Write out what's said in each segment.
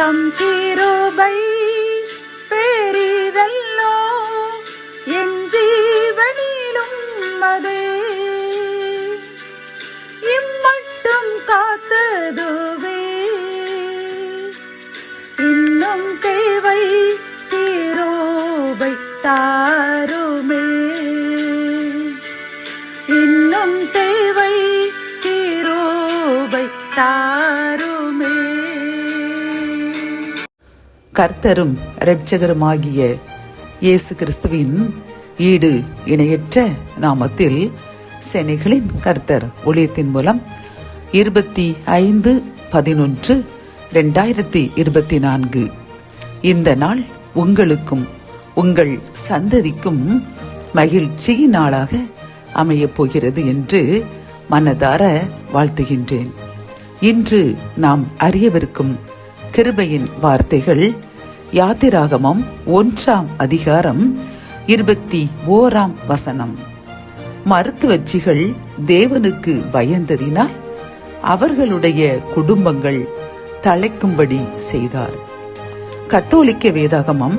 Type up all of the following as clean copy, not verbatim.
தம் கிருபை பெரிதல்லோ, என் ஜீவனிலும் அதே இம்மட்டும் காத்ததுவே. இன்னும் தேவை கிருபை தாருமே, இன்னும் தேவை கிருபை தாருமே. கர்த்தரும் இரட்சகருமாகிய இயேசு கிறிஸ்துவின் ஈடு இணையற்ற நாமத்தில் சேனைகளின் கர்த்தர் ஊழியத்தின் மூலம் 25/11/2024 இந்த நாள் உங்களுக்கும் உங்கள் சந்ததிக்கும் மகிழ்ச்சியின் நாளாக அமையப் போகிறது என்று மனதார வாழ்த்துகின்றேன். இன்று நாம் அறியவிருக்கும் கிருபையின் வார்த்தைகள் யாத்திராகமம் 1:21 மருத்துவச்சிகள் தேவனுக்கு பயந்ததினால் அவர்களுடைய குடும்பங்கள் தழைக்கும்படி செய்தார். கத்தோலிக்க வேதாகமம்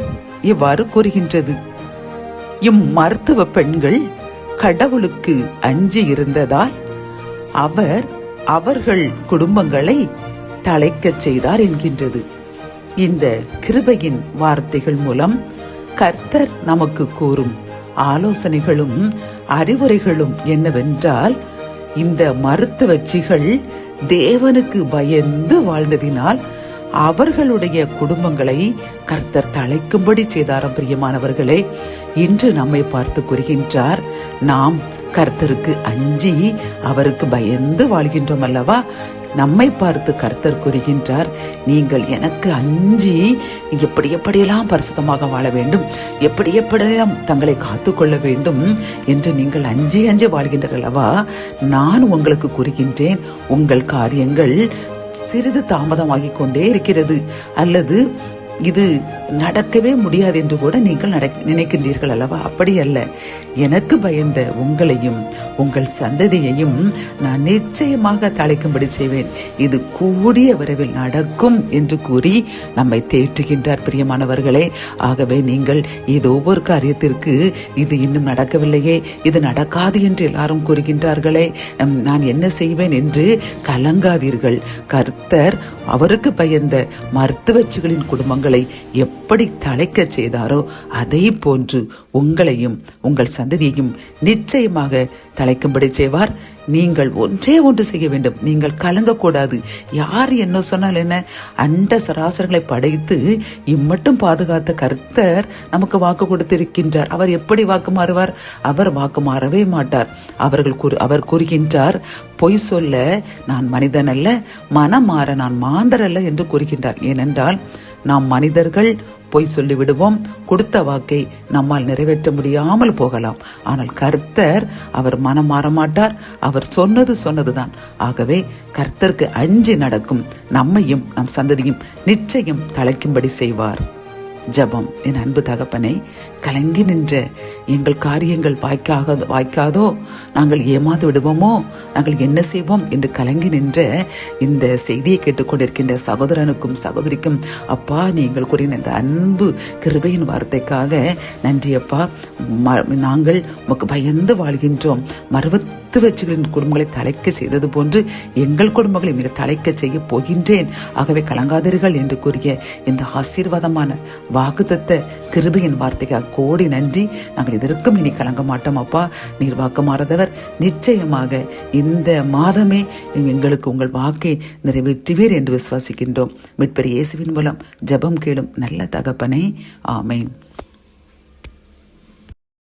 இவ்வாறு கூறுகின்றது: இம்மருத்துவ பெண்கள் கடவுளுக்கு அஞ்சி இருந்ததால் அவர் அவர்கள் குடும்பங்களை தழைக்கச் செய்தார் என்கின்றது. இந்த கிருபையின் வார்த்தைகள் மூலம் கர்த்தர் நமக்கு கூறும் ஆலோசனைகளும் அறிவுரைகளும் என்னவென்றால், இந்த மருத்துவச்சிகள் தேவனுக்கு பயந்து வாழ்ந்ததினால் அவர்களுடைய குடும்பங்களை கர்த்தர் தழைக்கும்படி செய்தாராம். பிரியமானவர்களே, இன்று நம்மை பார்த்து கூறுகின்றார், நாம் கர்த்தருக்கு அஞ்சி அவருக்கு பயந்து வாழ்கின்றோம் அல்லவா? நம்மை பார்த்து கர்த்தர் கூறுகின்றார், நீங்கள் எனக்கு அஞ்சி எப்படியெல்லாம் பரிசுத்தமாக வாழ வேண்டும், எப்படியெல்லாம் தங்களை காத்துக்கொள்ள வேண்டும் என்று நீங்கள் அஞ்சி வாழ்கின்றீர்கள் அல்லவா? நான் உங்களுக்கு கூறுகின்றேன், உங்கள் காரியங்கள் சிறிது தாமதமாகிக் கொண்டே இருக்கிறது, அல்லது இது நடக்கவே முடியாது என்று கூட நீங்கள் நினைக்கின்றீர்கள் அல்லவா? அப்படி அல்ல. எனக்கு பயந்த உங்களையும் உங்கள் சந்ததியையும் நான் நிச்சயமாக தழைக்கும்படி செய்வேன், இது கூடிய விரைவில் நடக்கும் என்று கூறி நம்மை தேற்றுகின்றார். பிரியமானவர்களே, ஆகவே நீங்கள் ஏதோ ஒரு காரியத்திற்கு இது இன்னும் நடக்கவில்லையே, இது நடக்காது என்று எல்லாரும் கூறுகின்றார்களே, நான் என்ன செய்வேன் என்று கலங்காதீர்கள். கர்த்தர் அவருக்கு பயந்த மருத்துவச்சிகளின் குடும்பங்களை எப்படி தழைக்க செய்தாரோ அதை போன்று உங்களையும் உங்கள் சந்ததியையும் நிச்சயமாக தழைக்கும்படி செய்வார். நீங்கள் ஒன்று செய்ய வேண்டும், நீங்கள் கலங்கக்கூடாது. யார் என்ன சொன்னால் என்ன, அண்ட சராசரங்களை படைத்து இம்மட்டும் பாதுகாத்த கர்த்தர் நமக்கு வாக்கு கொடுத்திருக்கின்றார். அவர் எப்படி வாக்கு மாறுவார்? அவர் வாக்கு மாறவே மாட்டார். அவர் கூறுகின்றார், பொய் சொல்ல நான் மனிதன் அல்ல, மனம் மாற நான் மாந்தர் அல்ல என்று கூறுகின்றார். ஏனென்றால் நாம் மனிதர்கள் பொய் சொல்லிவிடுவோம், கொடுத்த வாக்கை நம்மால் நிறைவேற்ற முடியாமல் போகலாம். ஆனால் கர்த்தர் அவர் மனம் மாற மாட்டார், அவர் சொன்னதுதான். ஆகவே கர்த்தருக்கு அஞ்சி நடக்கும் நம்மையும் நம் சந்ததியும் நிச்சயம் தழைக்கும்படி செய்வார். ஜபம். என் அன்பு தகப்பனே, கலங்கி நின்ற எங்கள் காரியங்கள் வாய்க்காதோ, நாங்கள் ஏமாந்து விடுவோமோ, நாங்கள் என்ன செய்வோம் என்று கலங்கி நின்ற இந்த செய்தியை கேட்டுக்கொண்டிருக்கின்ற சகோதரனுக்கும் சகோதரிக்கும் அப்பா, நீங்கள் கூறின இந்த அன்பு கிருபையின் வார்த்தைக்காக நன்றி அப்பா. நாங்கள் உமக்கு பயந்து வாழ்கின்றோம். மருத்துவச்சிகளின் குடும்பங்களை தழைக்க செய்தது போன்று எங்கள் குடும்பங்களை மிக தழைக்க செய்ய போகின்றேன். ஆகவே கலங்காதீர்கள் என்று கூறிய இந்த ஆசீர்வாதமான வாக்குத்தத்த கிருபையின் வார்த்தைக்காக கோடி நன்றி. நாங்கள் இதற்கும் இனி கலங்க மாட்டோம் அப்பா. நீர் வாக்கு மாறதவர். நிச்சயமாக இந்த மாதமே எங்களுக்கு உங்கள் வாக்கை நிறைவேற்றுவீர் என்று விசுவாசிக்கின்றோம். மீட்பர் இயேசுவின் மூலம் ஜெபம் கேளும் நல்ல தகப்பனே, ஆமென்.